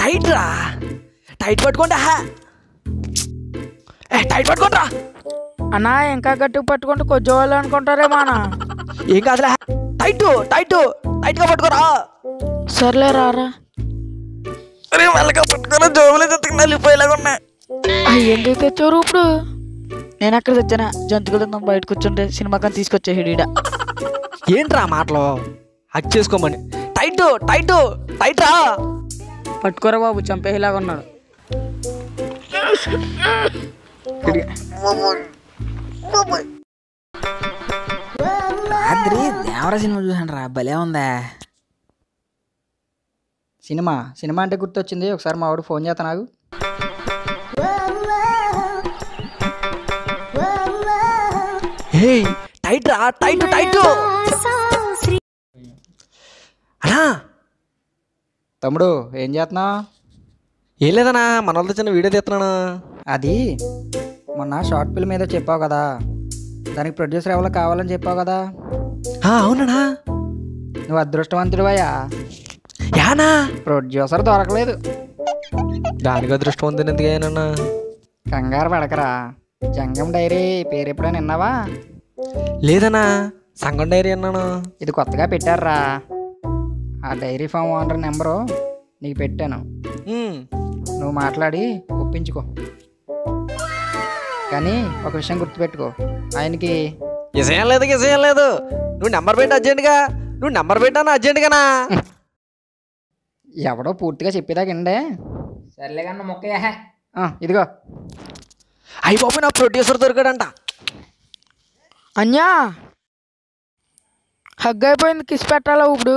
Tight రా, tight పట్టుకోండి. Tight పట్టుకోండి అన్నా. ఇంకా గట్టిగా పట్టుకుంటే కొద్దివాళ్ళు అనుకుంటారేమో అన్న. ఏం కాదులే, టైట్ టైట్ టైట్గా పట్టుకోరా. సర్లే రారా. అరే మెల్లగా పట్టుకోరా, జోబులు నలిపోయేలాగా ఉన్నాయి. ఎందుకు తెచ్చారు ఇప్పుడు? నేను అక్కడ తెచ్చానా, జంతువులు బయట కూర్చుంటే సినిమా కానీ తీసుకొచ్చే ఈడ. ఏంట్రా మాటలు, హక్ చేసుకోమని. టైట్ టైట్ టైట్ రా. పట్టుకోరా బాబు, చంపేలాగా ఉన్నాడు. రాత్రి దేవర సినిమా చూసాను రా, భలే ఉందా సినిమా. సినిమా అంటే గుర్తొచ్చింది, ఒకసారి మా వాడు ఫోన్ చేస్తా నాకు. టైట్ రా, టైట్ టైట్. అన్నా తమ్ముడు ఏం చేస్తున్నావు? ఏం లేదన్నా, మన వాళ్ళతో చిన్న వీడియో తీస్తున్నాను. అది మొన్న షార్ట్ ఫిల్మ్ ఏదో చెప్పావు కదా, దానికి ప్రొడ్యూసర్ ఎవరో కావాలని చెప్పావు కదా. అవునా? నువ్వు అదృష్టవంతుడివయ్యా, యానా ప్రొడ్యూసర్ దొరకలేదు. దానికి అదృష్టం ఉంది ఎందుకైనా. కంగారు పడకరా, జంగం డైరీ పేరు ఎప్పుడైనా విన్నావా? లేదన్నా, సంగం డైరీ అన్నాను. ఇది కొత్తగా పెట్టారా, ఆ డైరీ ఫామ్ ఓనర్ నెంబరు నీకు పెట్టాను, నువ్వు మాట్లాడి ఒప్పించుకో. కానీ ఒక విషయం గుర్తుపెట్టుకో, ఆయనకి విషయం లేదు విషయం లేదు. నువ్వు నెంబర్ పెట్టు అర్జెంట్గా, నువ్వు నెంబర్ పెట్టాను అర్జెంట్గానా. ఎవడో పూర్తిగా చెప్పేదాకండే. సర్లే కన్నా మొక్క. ఇదిగో. అయ్యి బాబు, నా ప్రొడ్యూసర్ దొరికాడంట. అన్యా హగ్ అయిపోయింది, కిస్ పెట్టాలా ఇప్పుడు?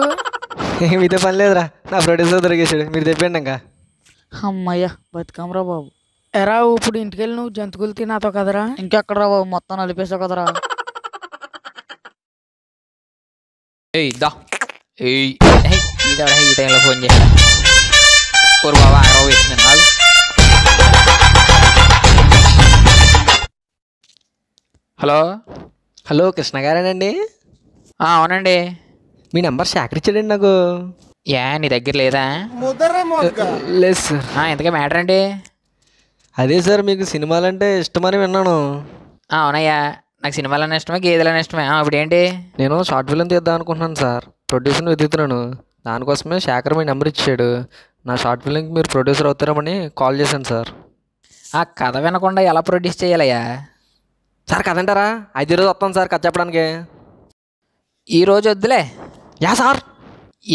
మీతో పని లేదురా, నా ప్రొడ్యూసర్ దొరికేసాడు, మీరు తెప్పండి ఇంకా. అమ్మయ్య బతుకమ్మరా బాబు. ఎరా ఇప్పుడు ఇంటికెళ్ళి నువ్వు జంతువులు తినాతో కదరా? ఇంకెక్కడ రా బాబు, మొత్తం నలిపేసావు కదరా. ఈ టైంలో ఫోన్ చేయాలి. ఊరు బాబా అరవ వేస్తున్నాను నాకు. హలో హలో, కృష్ణ గారేనండి? అవునండి. మీ నెంబర్ శేఖర్ ఇచ్చాడండి నాకు. నీ దగ్గర లేదా? లేదు సార్. ఎంతగా మ్యాటర్ అండి? అదే సార్, మీకు సినిమాలంటే ఇష్టమని విన్నాను. అవునయ్యా, నాకు సినిమాలనే ఇష్టమే, గేదెలనే ఇష్టమే. ఇప్పుడు ఏంటి? నేను షార్ట్ ఫిల్మ్ తీద్దాం అనుకుంటున్నాను సార్, ప్రొడ్యూసర్ని వెతుకుతున్నాను. దానికోసమే శేఖర్ మీ నెంబర్ ఇచ్చాడు. నా షార్ట్ ఫిల్మ్కి మీరు ప్రొడ్యూసర్ అవుతారమని కాల్ చేశాను సార్. ఆ కథ వినకుండా ఎలా ప్రొడ్యూస్ చేయాలయ్యా? సార్ కథ అంటారా? 5 రోజు వస్తాను సార్ కథ చెప్పడానికి. ఈరోజు వద్దులే. Yeah sir?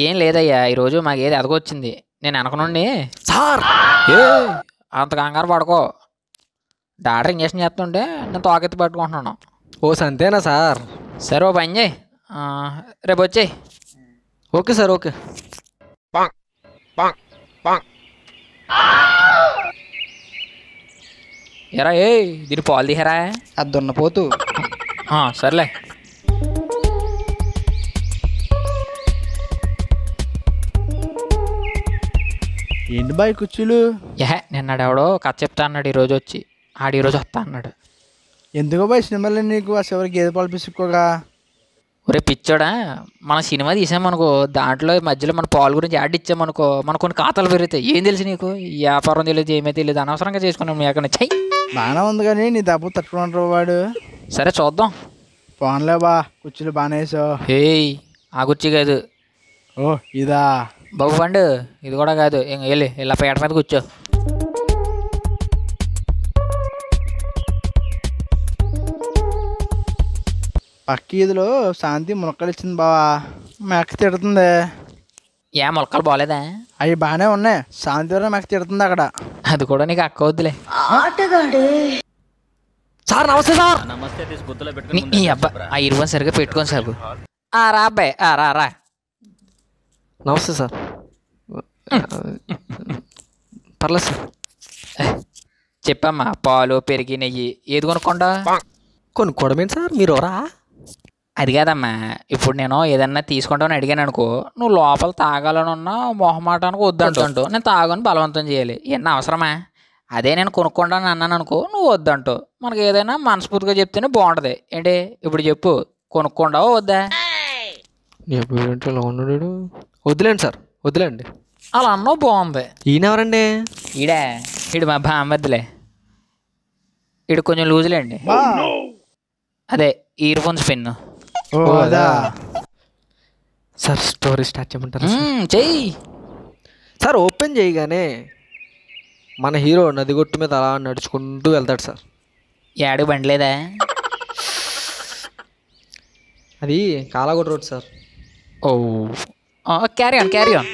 ఏం లేదయ్యా, ఈరోజు మాకు ఏది ఎదగొచ్చింది, నేను అనుకునండి సార్. అంత కంగారు పడుకో. డాక్టర్ ఇంజక్షన్ చేస్తుంటే నేను తోకెత్తి పట్టుకుంటున్నాను. ఓ సంతేనా సార్? సరే ఓ పని చేయి, రేపు వచ్చేయి. Okay sir, okay. ఎరా దీని పాలు తీయరా? అది దున్నపోతు. సర్లే. ఏంటి బాయ్ కుర్చీలు? నిన్నాడెవడో కథ చెప్తా అన్నాడు, ఈరోజు వచ్చి ఈరోజు వస్తా అన్నాడు. ఎందుకో బాయ్ సినిమాలో నీకు ఆ చివరికి గేదె పాలు పిసుక్కోగా? ఒరే పిచ్చోడా, మన సినిమా తీసామనుకో, దాంట్లో మధ్యలో మన పాలు గురించి యాడ్ ఇచ్చామనుకో, మన కొన్ని ఖాతాలు పెరుగుతాయి. ఏం తెలుసు నీకు? వ్యాపారం తెలియదు, ఏమీ తెలియదు, అనవసరంగా చేసుకున్నాం. మీ అక్కడ చెయ్యి బాగానే ఉంది కానీ నీ దెబ్బ తట్టుకుంటారు వాడు. సరే చూద్దాం. పోన్లే బా, కుర్చీలు బాగానే వేసావు. ఆ కుర్చీ కాదు. ఓ ఇదా? బాబు పండు ఇది కూడా కాదు. వెళ్ళి ఇలా పేట మీద కూర్చో. పక్క ఈదులో శాంతి మునక్కలు ఇచ్చింది బావా, మెక్క తిడుతుంది. మొలకలు బాగోలేదా? అవి బాగానే ఉన్నాయి, శాంతి వల్ల మెక్క తిడుతుంది అక్కడ. అది కూడా నీకు అక్క వద్దులే. సార్ నమస్తే సార్. నీ అబ్బా ఆ ఇరువని సరిగ్గా పెట్టుకొని సాగు. రా అబ్బాయి, రా. నమస్తే సార్. పర్లేదు సార్. చెప్పమ్మా, పాలు పెరిగి నెయ్యి ఏది కొనుక్కోండా? కొనుక్కోవడం ఏంటి సార్, మీరు రా. అది కాదమ్మా, ఇప్పుడు నేను ఏదన్నా తీసుకుంటామని అడిగాను అనుకో, నువ్వు లోపల తాగాలని ఉన్నా మొహమాటానికి వద్దంటూ నేను తాగని బలవంతం చేయాలి. ఇవన్నీ అవసరమా? అదే నేను కొనుక్కుంటాను అన్నాను అనుకో, నువ్వు వద్దంటావు. మనకి ఏదైనా మనస్ఫూర్తిగా చెప్తేనే బాగుంటుంది. ఏంటి ఇప్పుడు చెప్పు, కొనుక్కుంటావా వద్దా? ఎప్పుడంటే ఇలా ఉన్నాడు. వద్దులేండి సార్, వద్దులేండి. అలా అన్నావు, బాగుంది. ఈయన ఎవరండి? ఈడు మా బామ్మద్దులే. ఈడు కొంచెం లూజులేండి. అదే ఇయర్ ఫోన్స్ పెన్ను. ఓ అదా. సార్ స్టోరీ స్టార్ట్ చేయమంటారా చెయ్యి. సార్? ఓపెన్ చేయగానే మన హీరో నదిగొట్టు మీద అలా నడుచుకుంటూ వెళ్తాడు సార్. ఏడు బండి లేదా? అది కాలాగొట్ట road sir. Oh carry on carry on.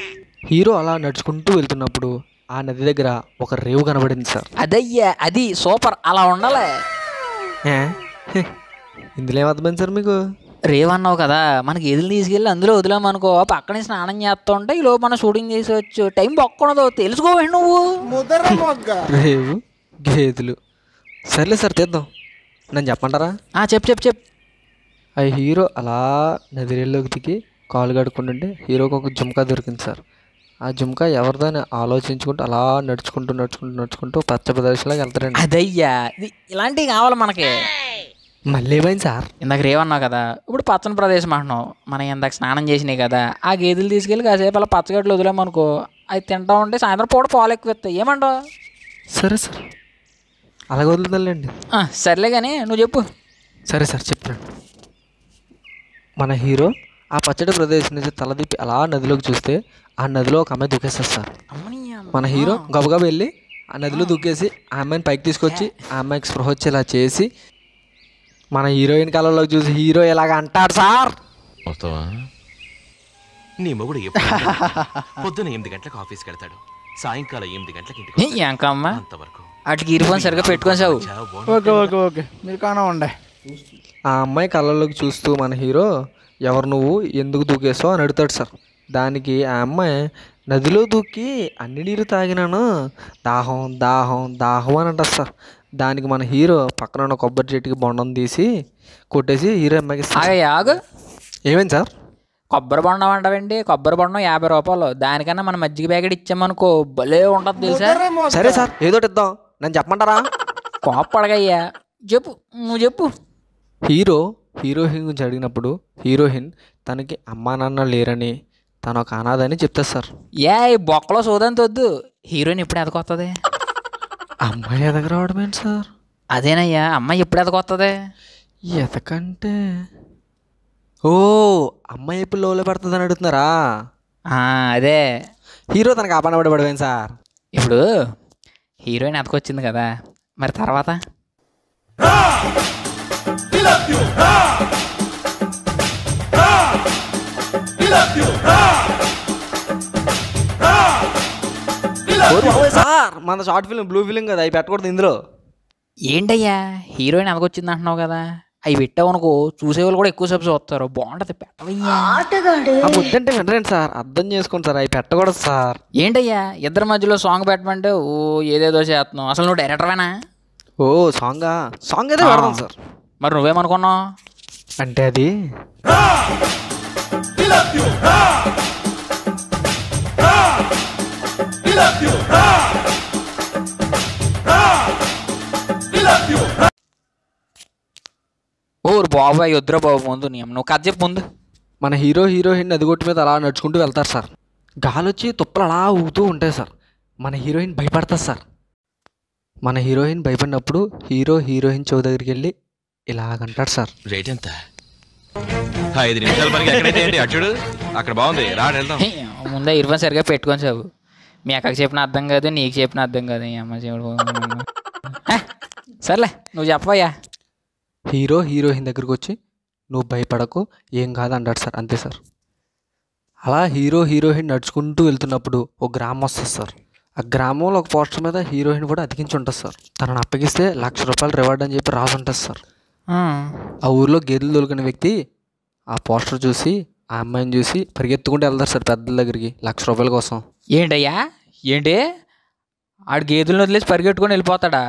Hero అలా నడుచుకుంటూ వెళ్తున్నప్పుడు ఆ నది దగ్గర ఒక రేవు కనబడింది సార్. అదయ్యా, అది సూపర్, అలా ఉండాలి. ఏ? ఇందులో ఏమర్థమైంది సార్ మీకు? రేవన్నావు కదా, మనకి ఎదురు తీసుకెళ్ళి అందులో వదిలామనుకో, పక్కనే స్నానం చేస్తూ ఉంటే ఈలో మనం షూటింగ్ చేసేవచ్చు. టైం బొక్కనదో తెలుసుకోవండి నువ్వు. రేవు, గేదెలు, సర్లే సార్ తీద్దాం. నన్ను చెప్పంటారా? చెప్పు చెప్పు చెప్పు. ఆ హీరో అలా నదిరేలోకి దిగి కాలు కడుక్కుంటుంటే హీరోకి ఒక జుమ్కా దొరికింది సార్. ఆ జుమ్కా ఎవరిదని ఆలోచించుకుంటూ అలా నడుచుకుంటూ నడుచుకుంటూ నడుచుకుంటూ పచ్చ ప్రదేశంలోకి వెళ్తారండి. అదయ్యా, ఇలాంటివి కావాలి మనకి. మళ్ళీ ఏమైంది సార్? ఇందాక రేవన్నావు కదా, ఇప్పుడు పచ్చని ప్రదేశం అంటున్నావు. మనం ఇందాక స్నానం చేసినాయి కదా, ఆ గేదెలు తీసుకెళ్ళి కాసేపు అలా పచ్చగడ్డలు వదిలేమనుకో, అవి తింటా ఉంటే సాయంత్రం పూట పాలు ఎక్కువ ఇస్తాయి. ఏమంటావు? సరే సార్, అలాగే వదులుతానులేండి. సర్లే కానీ నువ్వు చెప్పు. సరే సార్ చెప్తాను. మన హీరో ఆ పచ్చడి ప్రదేశం నుంచి తలదిప్పి అలా నదిలోకి చూస్తే ఆ నదిలో ఒక అమ్మాయి దూకేస్తారు సార్. మన హీరో గబగబా వెళ్ళి ఆ నదిలో దూకేసి ఆ అమ్మాయిని పైకి తీసుకొచ్చి ఆ అమ్మాయికి స్పృహ వచ్చేలా చేసి మన హీరోయిన్ కళ్ళలోకి చూసి హీరో ఇలాగ అంటాడు సార్. వస్తావా? నీ మొగుడు ఎప్పుడు పొద్దున 8 గంటలకు ఆఫీస్కి వెళ్తాడు, సాయంకాలం 8 గంటలకు ఇంటికి ఏంకమ్మా అంతవరకు వాటికి ఇయర్ ఫోన్ సరిగ్గా పెట్టుకొని సాగు. ఓకే ఓకే ఓకే, మీరు కానా ఉండే. ఆ అమ్మాయి కళ్ళలోకి చూస్తూ మన హీరో ఎవరు నువ్వు, ఎందుకు దూకేసావు అని అడుగుతాడు సార్. దానికి ఆ అమ్మాయి నదిలో దూకి అన్ని నీరు తాగినాను, దాహం దాహం దాహం అని అంటారు సార్. దానికి మన హీరో పక్కన ఉన్న కొబ్బరి చెట్టుకి బొండం తీసి కొట్టేసి హీరో అమ్మాయికి ఇస్తాడు. ఆగు. ఏమైంది సార్? కొబ్బరి బొండం అంటావండి? కొబ్బరి బొండం 50 రూపాయలు. దానికన్నా మనం మజ్జిగ ప్యాకెట్ ఇచ్చామనుకో భలే ఉంటుంది తెలుసా. సరే సార్, ఏదో ఇద్దాం. నన్ను చెప్పమంటారా? కోప్పడగయ్యా, చెప్పు, నువ్వు చెప్పు. హీరోయిన్ గురించి అడిగినప్పుడు హీరోయిన్ తనకి అమ్మా నాన్న లేరని, తను ఒక అనాథని చెప్తారు సార్. ఈ బొక్కలో సోదంత వద్దు. హీరోయిన్ ఎప్పుడు ఎదకొస్తుంది? అమ్మాయి ఎదగ రావడం ఏంటి సార్? అదేనయ్యా, అమ్మాయి ఎప్పుడు ఎదకొస్తుంది? ఎదకంటే ఓ అమ్మాయి ఎప్పుడు లోలో పడుతుందని అడుగుతున్నారా? అదే. హీరో తనకు ఆపనబడబడవేం సార్? ఇప్పుడు హీరోయిన్ ఎదకొచ్చింది కదా, మరి తర్వాత సార్ మన షార్ట్ ఫిల్మ్ బ్లూ ఫిల్మ్ కదా, అవి పెట్టకూడదు ఇందులో. ఏంటయ్యా, హీరోయిన్ ఎదకొచ్చింది అంటున్నావు కదా, అవి పెట్టావు అనుకో చూసేవాళ్ళు కూడా ఎక్కువ సేపు చూస్తారు. బాగుంటుంది, పెట్టవయ్యా. ఆ ముద్దంటే వినరండి సార్, అర్థం చేసుకోండి సార్, అవి పెట్టకూడదు సార్. ఏంటయ్యా ఇద్దరి మధ్యలో సాంగ్ పెట్టమంటే ఏదేదో చేస్తున్నావు. అసలు నువ్వు డైరెక్టర్వేనా? సాంగ్ అయితే పెడదాం సార్. మరి నువ్వేమనుకున్నావు? అంటే అది బాబాయ్ వద్దురా బాబు, ముందు నువ్వు కథ చెప్పు ముందు. మన హీరోయిన్ నదిగొట్టు మీద అలా నడుచుకుంటూ వెళ్తారు సార్. గాలొచ్చి తుప్పలు అలా ఊగుతూ ఉంటాయి సార్. మన హీరోయిన్ భయపడతారు సార్. మన హీరోయిన్ భయపడినప్పుడు హీరోయిన్ చెవు దగ్గరికి వెళ్ళి ఇలాగంటాడు సార్. రేట్ ఎంత? 5 నిమిషాల పనికి ఎక్కడైతే ఏంటి అచ్చుడు అక్కడ బాగుంది, రా వెళ్దాం. ముందే ఇరవై సరిగా పెట్టుకొని సాగు. మీ అక్కకి చెప్పిన అర్థం కాదు, నీకు చెప్పిన అర్థం కాదు. అమ్మ చెడు. సర్లే నువ్వు చెప్పయ్యా. హీరోయిన్ దగ్గరికి వచ్చి నువ్వు భయపడకు, ఏం కాదు అంటాడు సార్. అంతే సార్. అలా హీరోయిన్ నడుచుకుంటూ వెళ్తున్నప్పుడు ఒక గ్రామం వస్తుంది సార్. ఆ గ్రామంలో ఒక పోస్టర్ మీద హీరోయిన్ కూడా అతికించి ఉంటుంది సార్. తనను అప్పగిస్తే ₹1,00,000 రివార్డ్ అని చెప్పి రాసి ఉంటుంది సార్. ఆ ఊర్లో గేదెలు దొరికిన వ్యక్తి ఆ పోస్టర్ చూసి ఆ అమ్మాయిని చూసి పరిగెత్తుకుంటూ వెళ్తారు సార్ పెద్దల దగ్గరికి ₹1,00,000 కోసం. ఏంటయ్యా ఏంటి? ఆడు గేదెలను వదిలేసి పరిగెట్టుకొని వెళ్ళిపోతాడా?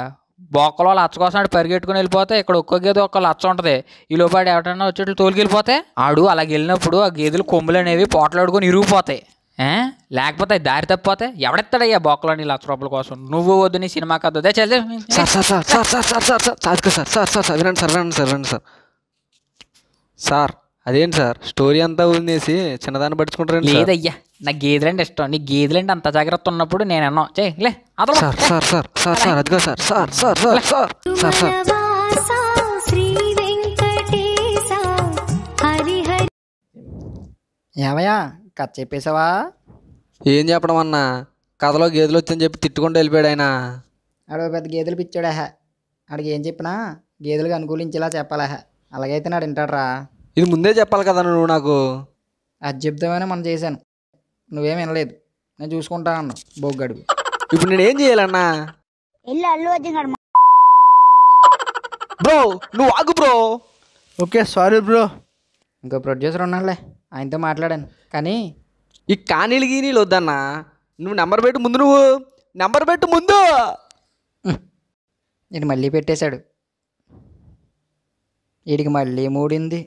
బొక్కలో లచ్చ కోసం ఆడు పరిగెట్టుకుని వెళ్ళిపోతే ఇక్కడ ఒక్క గేదె ఒక్క లచ్చ ఉంటుంది. ఈ లోపాడు ఎవరైనా వచ్చేట్లు తోలికెళ్ళిపోతే ఆడు అలాగ వెళ్ళినప్పుడు ఆ గేదెలు కొమ్ములు అనేవి పోట్లాడుకొని ఇరిగిపోతాయి. లేకపోతే దారి తప్పిపోతే ఎవడెత్తాడయ్యా బొక్కలోని ₹1,00,000 కోసం? నువ్వు వద్దు, నీ సినిమా కథ వద్దే. చదివే sir sir sir sir sir sir sir sir అది సార్ సార్ సార్ సార్ వినండి సార్ వినండి సార్ వినండి సార్. సార్ అదేంటి సార్ స్టోరీ అంతా వదిలేసి చిన్నదాన్ని పట్టించుకుంటారండి సార్? లేదయ్యా, నాకు గేదెలంటే ఇష్టం. నీ గేదెలంటే అంత జాగ్రత్త ఉన్నప్పుడు నేను అన్నా లే అతను sir sir sir sir sir అదిగా sir sir sir sir sir sir sir ఏమయ్యా కథ చెప్పేసావా? ఏం చెప్పడం అన్నా, కథలో గేదెలు వచ్చని చెప్పి తిట్టుకుంటూ వెళ్ళిపోయాడు ఆయన. ఆడు పెద్ద గేదెలు పిచ్చాడా? ఆడికి ఏం చెప్పినా గేదెలకు అనుకూలించేలా చెప్పాలా? అలాగైతే నాడు వింటాడ్రా. ఇది ముందే చెప్పాలి కదా నువ్వు నాకు. అది చెప్దామని మనం చేశాను, నువ్వేం వినలేదు. నేను చూసుకుంటా అన్నా బొగ్గడుగు. ఇప్పుడు నేను ఏం చేయాలన్నా? బ్రో నువ్వు ఆగు బ్రో. Okay sorry bro. ఇంకో ప్రొడ్యూసర్ ఉన్నాడులే, ఆయనతో మాట్లాడాను. కానీ ఈ కానీలు గీనీలు వద్దన్నా, నువ్వు నెంబర్ పెట్టు ముందు, నువ్వు నెంబర్ పెట్టు ముందు. ఇది మళ్ళీ పెట్టేశాడు. వీడికి మళ్ళీ మూడింది.